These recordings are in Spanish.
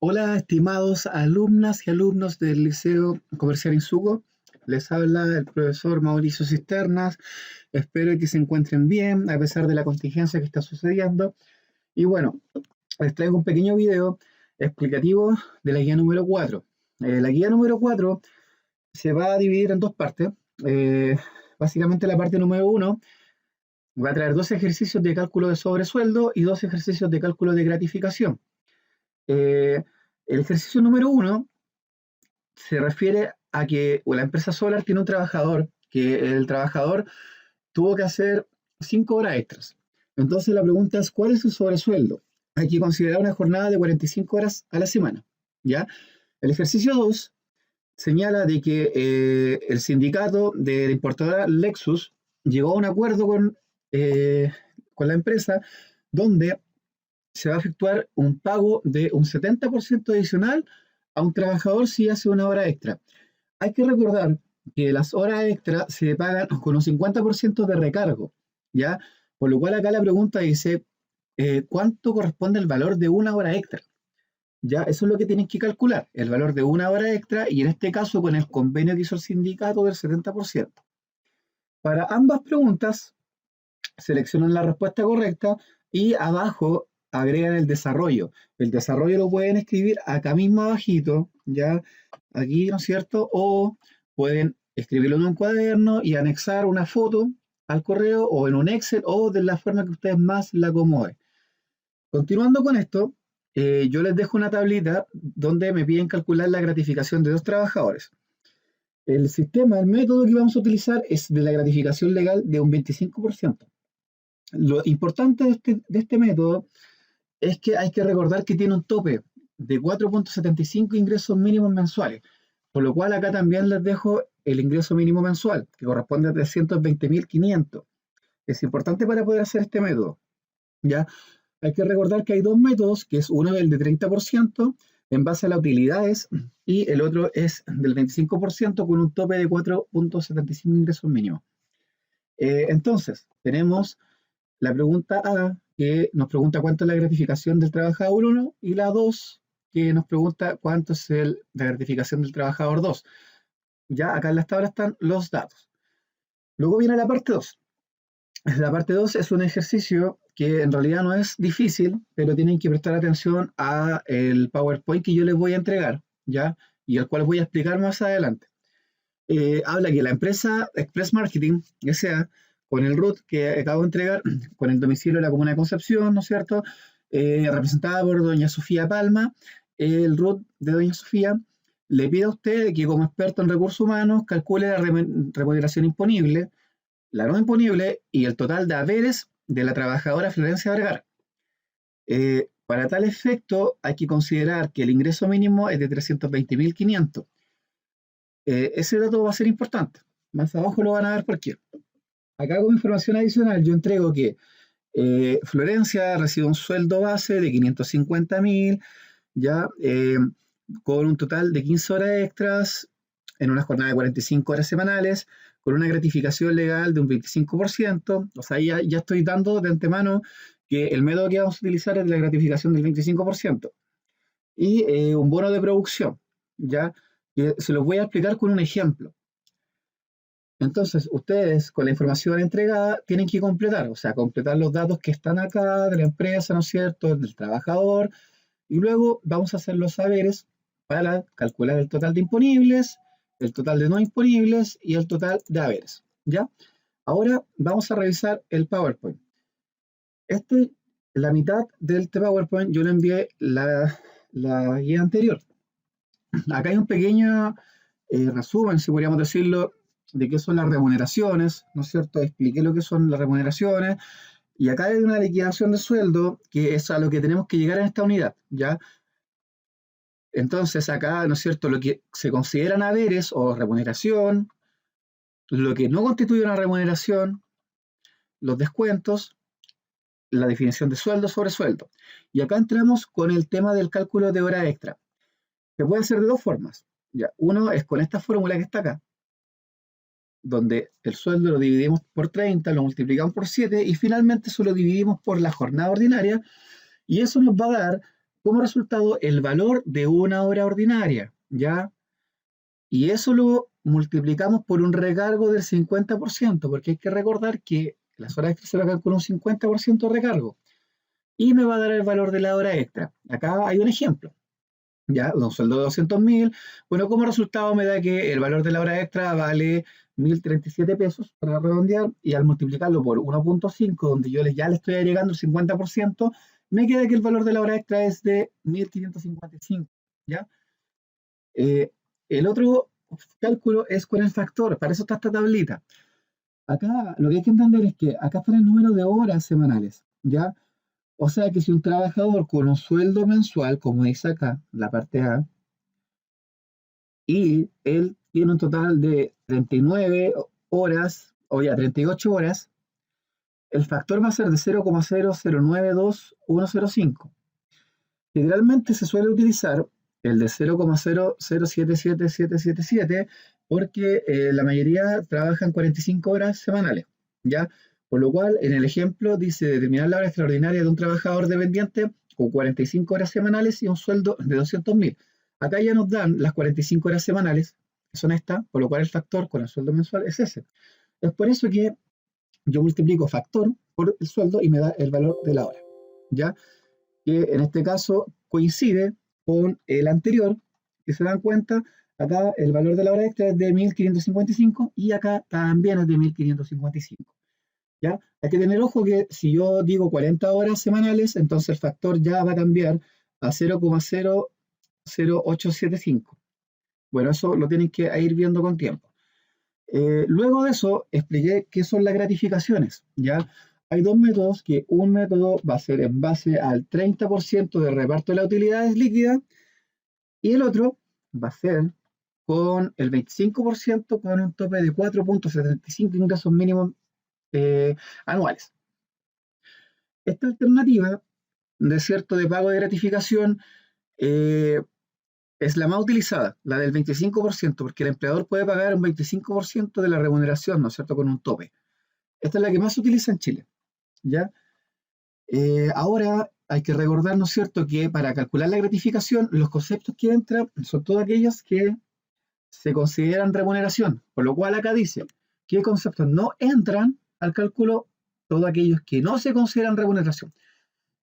Hola, estimados alumnas y alumnos del Liceo Comercial Insuco. Les habla el profesor Mauricio Cisternas. Espero que se encuentren bien a pesar de la contingencia que está sucediendo. Y bueno, les traigo un pequeño video explicativo de la guía número 4. La guía número 4 se va a dividir en dos partes. Eh, Básicamente la parte número 1 va a traer dos ejercicios de cálculo de sobresueldo y dos ejercicios de cálculo de gratificación. Eh, el ejercicio número 1 se refiere a que la empresa Solar tiene un trabajador, que el trabajador tuvo que hacer 5 horas extras. Entonces la pregunta es, ¿cuál es su sobresueldo? Hay que considerar una jornada de 45 horas a la semana, ¿ya? El ejercicio 2 señala de que el sindicato de la importadora Lexus llegó a un acuerdo con la empresa donde se va a efectuar un pago de un 70% adicional a un trabajador si hace una hora extra. Hay que recordar que las horas extra se pagan con un 50% de recargo, ¿ya? Por lo cual acá la pregunta dice, ¿cuánto corresponde el valor de una hora extra? ¿Ya? Eso es lo que tienen que calcular, el valor de una hora extra y en este caso con el convenio que hizo el sindicato del 70%. Para ambas preguntas, seleccionan la respuesta correcta y abajo agregan el desarrollo. El desarrollo lo pueden escribir acá mismo abajito, ya aquí, ¿no es cierto? O pueden escribirlo en un cuaderno y anexar una foto al correo o en un Excel o de la forma que ustedes más la acomoden. Continuando con esto, yo les dejo una tablita donde me piden calcular la gratificación de dos trabajadores. El sistema, el método que vamos a utilizar es de la gratificación legal de un 25%. Lo importante de este método es que hay que recordar que tiene un tope de 4,75 ingresos mínimos mensuales, por lo cual acá también les dejo el ingreso mínimo mensual, que corresponde a 320.500. Es importante para poder hacer este método, ¿ya? Hay que recordar que hay dos métodos, que es uno el de 30% en base a las utilidades y el otro es del 25% con un tope de 4,75 ingresos mínimos. Entonces, tenemos la pregunta A, que nos pregunta cuánto es la gratificación del trabajador 1, y la 2, que nos pregunta cuánto es la gratificación del trabajador 2. Ya acá en las tablas están los datos. Luego viene la parte 2. La parte 2 es un ejercicio que en realidad no es difícil, pero tienen que prestar atención a el PowerPoint que yo les voy a entregar, ¿ya? Y al cual voy a explicar más adelante. Habla que la empresa Express Marketing, S.A., con el RUT que acabo de entregar, con el domicilio de la Comuna de Concepción, ¿no es cierto? Representada por doña Sofía Palma, el RUT de doña Sofía le pide a usted que como experto en recursos humanos calcule la remuneración imponible, la no imponible y el total de haberes de la trabajadora Florencia Vergara. Para tal efecto hay que considerar que el ingreso mínimo es de 320.500. Ese dato va a ser importante. Más abajo lo van a ver por qué. Acá como información adicional yo entrego que Florencia recibe un sueldo base de 550.000, ya con un total de 15 horas extras en una jornada de 45 horas semanales, con una gratificación legal de un 25%. O sea, ya estoy dando de antemano que el método que vamos a utilizar es la gratificación del 25%. Y un bono de producción, ya que se los voy a explicar con un ejemplo. Entonces, ustedes con la información entregada tienen que completar, o sea, completar los datos que están acá de la empresa, ¿no es cierto?, del trabajador, y luego vamos a hacer los saberes para calcular el total de imponibles, el total de no imponibles y el total de haberes, ¿ya? Ahora vamos a revisar el PowerPoint. La mitad del PowerPoint yo le envié la guía anterior. Acá hay un pequeño resumen, si podríamos decirlo, de qué son las remuneraciones, ¿no es cierto? Expliqué lo que son las remuneraciones y acá hay una liquidación de sueldo que es a lo que tenemos que llegar en esta unidad, ¿ya? Entonces acá, ¿no es cierto? Lo que se consideran haberes o remuneración, lo que no constituye una remuneración, los descuentos, la definición de sueldo sobre sueldo. Y acá entramos con el tema del cálculo de hora extra. Se puede hacer de dos formas. Ya, uno es con esta fórmula que está acá, donde el sueldo lo dividimos por 30, lo multiplicamos por 7 y finalmente eso lo dividimos por la jornada ordinaria y eso nos va a dar como resultado el valor de una hora ordinaria, ¿ya? Y eso lo multiplicamos por un recargo del 50%, porque hay que recordar que las horas extras se pagan con un 50% de recargo. Y me va a dar el valor de la hora extra. Acá hay un ejemplo, ¿ya? Un sueldo de 200.000. Bueno, como resultado me da que el valor de la hora extra vale 1.037 pesos, para redondear, y al multiplicarlo por 1.5, donde yo ya le estoy agregando el 50%, me queda que el valor de la hora extra es de 1.555, ¿ya? Eh, el otro cálculo es con el factor, para eso está esta tablita. Acá lo que hay que entender es que acá está el número de horas semanales, ¿ya? O sea que si un trabajador con un sueldo mensual, como dice acá, la parte A, y él tiene un total de 39 horas, o ya 38 horas, el factor va a ser de 0,0092105. Generalmente se suele utilizar el de 0,0077777 porque la mayoría trabajan 45 horas semanales, ¿ya? Por lo cual, en el ejemplo dice determinar la hora extraordinaria de un trabajador dependiente con 45 horas semanales y un sueldo de 200.000. Acá ya nos dan las 45 horas semanales, que son estas, por lo cual el factor con el sueldo mensual es ese. Es por eso que yo multiplico factor por el sueldo y me da el valor de la hora, ¿ya? Que en este caso coincide con el anterior, que se dan cuenta, acá el valor de la hora extra es de 1.555 y acá también es de 1.555. ¿Ya? Hay que tener ojo que si yo digo 40 horas semanales, entonces el factor ya va a cambiar a 0,00875. Bueno, eso lo tienen que ir viendo con tiempo. Luego de eso, expliqué qué son las gratificaciones, ¿ya? Hay dos métodos, que un método va a ser en base al 30% de reparto de las utilidades líquidas y el otro va a ser con el 25% con un tope de 4.75 ingresos mínimos anuales. Esta alternativa de pago de gratificación eh, es la más utilizada, la del 25%, porque el empleador puede pagar un 25% de la remuneración, ¿no es cierto?, con un tope. Esta es la que más se utiliza en Chile, ¿ya? Ahora hay que recordar, ¿no es cierto?, que para calcular la gratificación, los conceptos que entran son todos aquellos que se consideran remuneración, por lo cual acá dice qué conceptos no entran al cálculo, todos aquellos que no se consideran remuneración.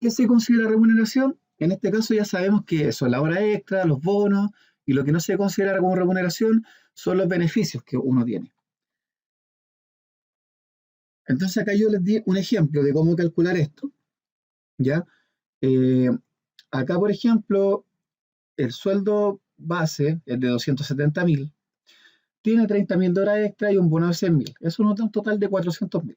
¿Qué se considera remuneración? En este caso ya sabemos que son la hora extra, los bonos, y lo que no se considera como remuneración son los beneficios que uno tiene. Entonces acá yo les di un ejemplo de cómo calcular esto, ¿ya? Eh, Acá, por ejemplo, el sueldo base es de 270.000, tiene 30.000 de hora extra y un bono de 100.000. Eso nos da un total de 400.000.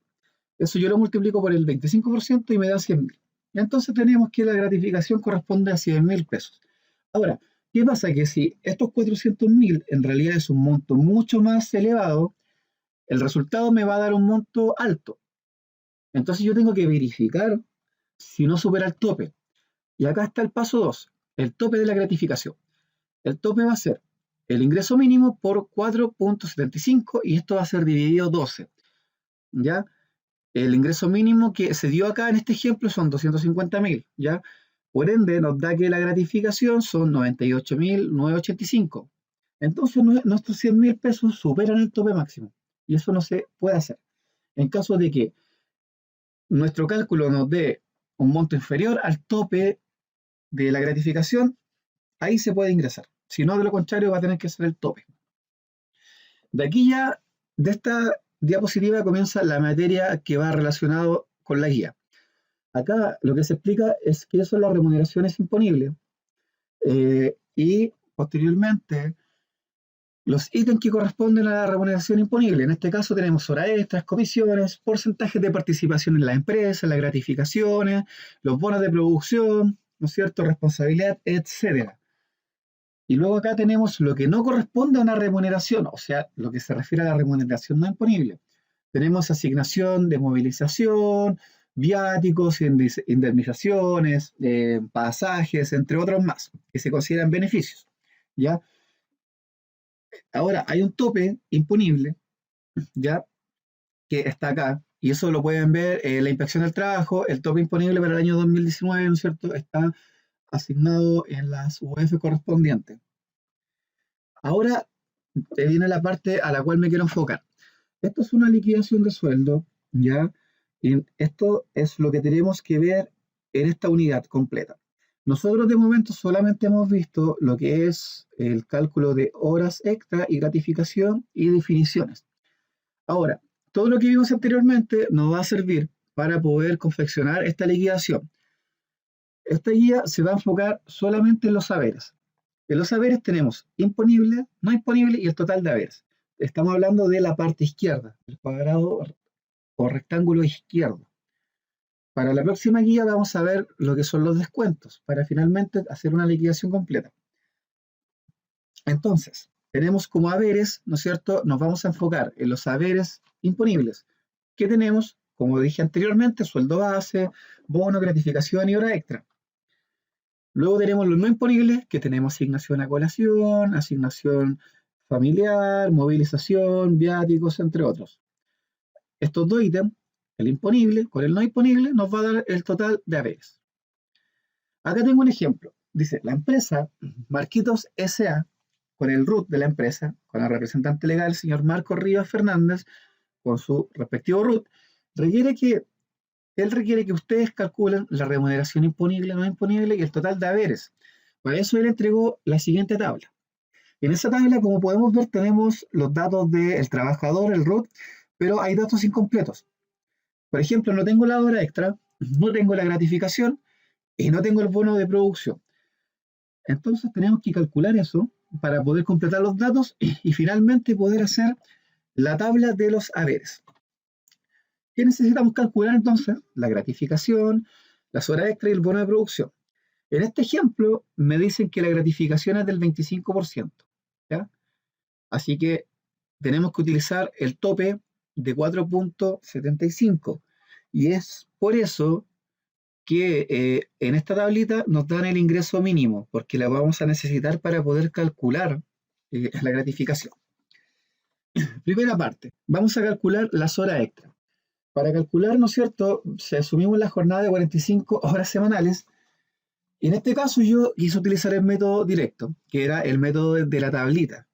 Eso yo lo multiplico por el 25% y me da 100.000. Entonces tenemos que la gratificación corresponde a 100.000 pesos. Ahora, ¿qué pasa? Que si estos 400.000 en realidad es un monto mucho más elevado, el resultado me va a dar un monto alto. Entonces yo tengo que verificar si no supera el tope. Y acá está el paso 2, el tope de la gratificación. El tope va a ser el ingreso mínimo por 4.75 y esto va a ser dividido 12. ¿Ya? El ingreso mínimo que se dio acá en este ejemplo son 250.000, ¿ya? Por ende, nos da que la gratificación son 98.985. Entonces, nuestros 100.000 pesos superan el tope máximo. Y eso no se puede hacer. En caso de que nuestro cálculo nos dé un monto inferior al tope de la gratificación, ahí se puede ingresar. Si no, de lo contrario, va a tener que ser el tope. De aquí ya, de esta diapositiva comienza la materia que va relacionado con la guía. Acá lo que se explica es qué son las remuneraciones imponibles y posteriormente los ítems que corresponden a la remuneración imponible. En este caso tenemos horas extras, comisiones, porcentajes de participación en la empresa, las gratificaciones, los bonos de producción, ¿no es cierto?, responsabilidad, etcétera. Y luego acá tenemos lo que no corresponde a una remuneración, o sea, lo que se refiere a la remuneración no imponible. Tenemos asignación de movilización, viáticos, indemnizaciones, pasajes, entre otros más, que se consideran beneficios, ¿ya? Ahora, hay un tope imponible, ¿ya?, que está acá, y eso lo pueden ver en la inspección del trabajo. El tope imponible para el año 2019, ¿no es cierto?, está asignado en las UF correspondientes. Ahora te viene la parte a la cual me quiero enfocar. Esto es una liquidación de sueldo, ¿ya? Y esto es lo que tenemos que ver en esta unidad completa. Nosotros de momento solamente hemos visto lo que es el cálculo de horas extra y gratificación y definiciones. Ahora, todo lo que vimos anteriormente nos va a servir para poder confeccionar esta liquidación. Esta guía se va a enfocar solamente en los saberes. En los saberes tenemos imponible, no imponible y el total de haberes. Estamos hablando de la parte izquierda, el cuadrado o rectángulo izquierdo. Para la próxima guía vamos a ver lo que son los descuentos, para finalmente hacer una liquidación completa. Entonces, tenemos como haberes, ¿no es cierto? Nos vamos a enfocar en los haberes imponibles. ¿Qué tenemos? Como dije anteriormente, sueldo base, bono, gratificación y hora extra. Luego tenemos los no imponibles, que tenemos asignación a colación, asignación familiar, movilización, viáticos, entre otros. Estos dos ítems, el imponible con el no imponible, nos va a dar el total de haberes. Acá tengo un ejemplo. Dice, la empresa Marquitos S.A., con el RUT de la empresa, con el representante legal, señor Marco Rivas Fernández, con su respectivo RUT, él requiere que ustedes calculen la remuneración imponible, no imponible y el total de haberes. Para eso él entregó la siguiente tabla. En esa tabla, como podemos ver, tenemos los datos del trabajador, el RUT, pero hay datos incompletos. Por ejemplo, no tengo la hora extra, no tengo la gratificación y no tengo el bono de producción. Entonces tenemos que calcular eso para poder completar los datos y finalmente poder hacer la tabla de los haberes. ¿Qué necesitamos calcular entonces? La gratificación, las horas extra y el bono de producción. En este ejemplo me dicen que la gratificación es del 25%, ¿ya? Así que tenemos que utilizar el tope de 4.75 y es por eso que en esta tablita nos dan el ingreso mínimo, porque la vamos a necesitar para poder calcular la gratificación. Primera parte, vamos a calcular las horas extra. Para calcular, ¿no es cierto?, si asumimos la jornada de 45 horas semanales, y en este caso yo quise utilizar el método directo, que era el método de la tablita.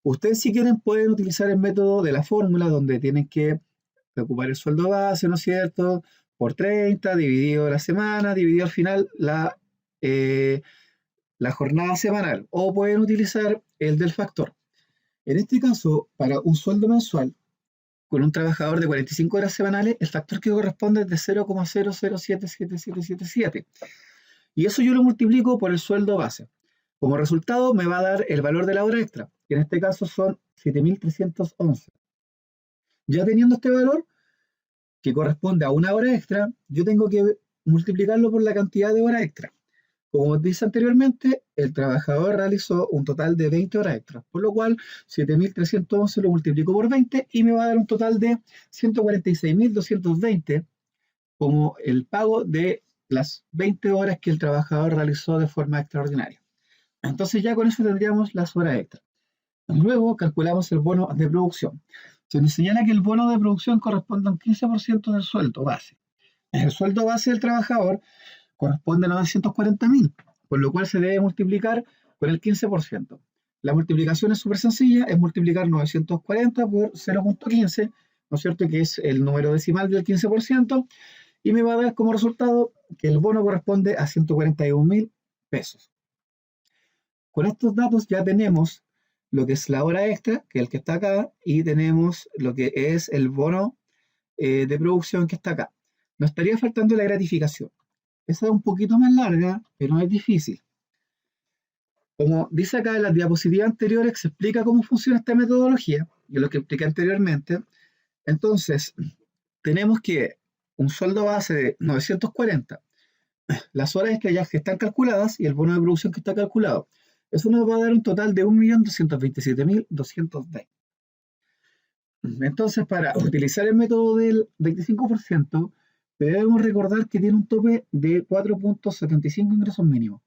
Ustedes si quieren pueden utilizar el método de la fórmula, donde tienen que ocupar el sueldo base, ¿no es cierto?, por 30, dividido la semana, dividido al final la jornada semanal. O pueden utilizar el del factor. En este caso, para un sueldo mensual, con un trabajador de 45 horas semanales, el factor que corresponde es de 0,00777777. Y eso yo lo multiplico por el sueldo base. Como resultado me va a dar el valor de la hora extra, que en este caso son 7.311. Ya teniendo este valor, que corresponde a una hora extra, yo tengo que multiplicarlo por la cantidad de horas extra. Como dice anteriormente, el trabajador realizó un total de 20 horas extra, por lo cual 7.311 lo multiplico por 20 y me va a dar un total de 146.220 como el pago de las 20 horas que el trabajador realizó de forma extraordinaria. Entonces ya con eso tendríamos las horas extra. Luego calculamos el bono de producción. Se nos señala que el bono de producción corresponde a un 15% del sueldo base. El sueldo base del trabajador corresponde a 940.000, por lo cual se debe multiplicar con el 15%. La multiplicación es súper sencilla, es multiplicar 940 por 0.15, ¿no es cierto?, que es el número decimal del 15%, y me va a dar como resultado que el bono corresponde a 141.000 pesos. Con estos datos ya tenemos lo que es la hora extra, que es el que está acá, y tenemos lo que es el bono de producción que está acá. Nos estaría faltando la gratificación. Esa es un poquito más larga, pero no es difícil. Como dice acá en las diapositivas anteriores, se explica cómo funciona esta metodología, y lo que expliqué anteriormente. Entonces, tenemos que un sueldo base de 940, las horas extras ya que están calculadas y el bono de producción que está calculado. Eso nos va a dar un total de 1.227.220. Entonces, para utilizar el método del 25%, debemos recordar que tiene un tope de 4.75 ingresos mínimos.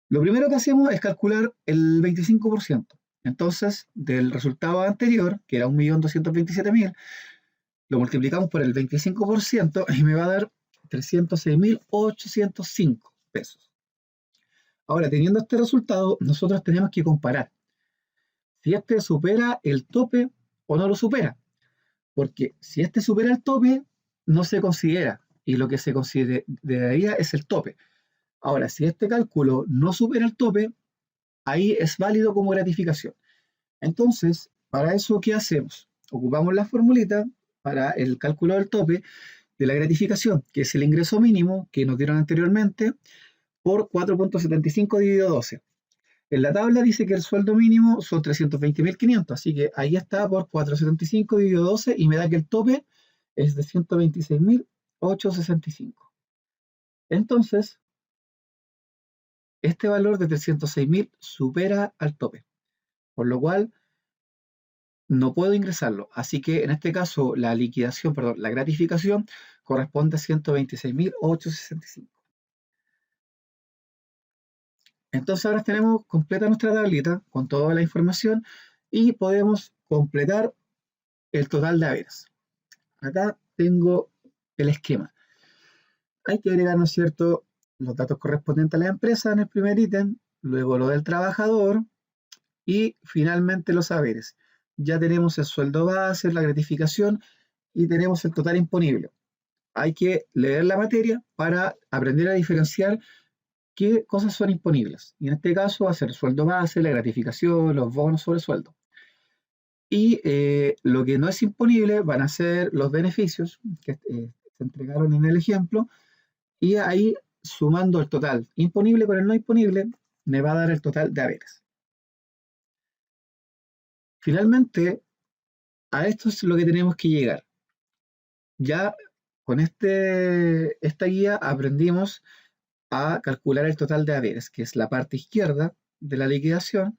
Lo primero que hacemos es calcular el 25%. Entonces, del resultado anterior, que era 1.227.000, lo multiplicamos por el 25% y me va a dar 306.805 pesos. Ahora, teniendo este resultado, nosotros tenemos que comparar si este supera el tope o no lo supera. Porque si este supera el tope, no se considera. Y lo que se consideraría es el tope. Ahora, si este cálculo no supera el tope, ahí es válido como gratificación. Entonces, para eso, ¿qué hacemos? Ocupamos la formulita para el cálculo del tope de la gratificación, que es el ingreso mínimo que nos dieron anteriormente, por 4.75 dividido 12. En la tabla dice que el sueldo mínimo son 320.500, así que ahí está por 475 dividido 12 y me da que el tope es de 126.865. Entonces, este valor de 306.000 supera al tope, por lo cual no puedo ingresarlo. Así que en este caso la liquidación, perdón, la gratificación corresponde a 126.865. Entonces ahora tenemos completa nuestra tablita con toda la información y podemos completar el total de haberes. Acá tengo el esquema. Hay que agregar, ¿no es cierto?, los datos correspondientes a la empresa en el primer ítem, luego lo del trabajador y finalmente los haberes. Ya tenemos el sueldo base, la gratificación y tenemos el total imponible. Hay que leer la materia para aprender a diferenciar qué cosas son imponibles. Y en este caso va a ser el sueldo base, la gratificación, los bonos sobre sueldo. Y lo que no es imponible van a ser los beneficios que se entregaron en el ejemplo. Y ahí, sumando el total imponible con el no imponible, me va a dar el total de haberes. Finalmente, a esto es lo que tenemos que llegar. Ya con esta guía aprendimos a calcular el total de haberes, que es la parte izquierda de la liquidación,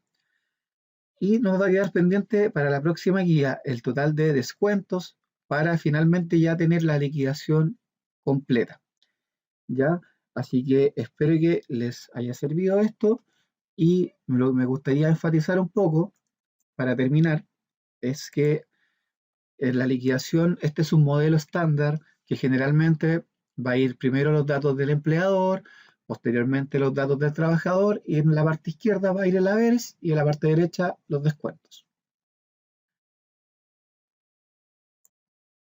y nos va a quedar pendiente para la próxima guía el total de descuentos para finalmente ya tener la liquidación completa. ¿Ya? Así que espero que les haya servido esto y me gustaría enfatizar un poco para terminar, es que en la liquidación este es un modelo estándar que generalmente va a ir primero los datos del empleador, posteriormente los datos del trabajador y en la parte izquierda va a ir el haberes y en la parte derecha los descuentos.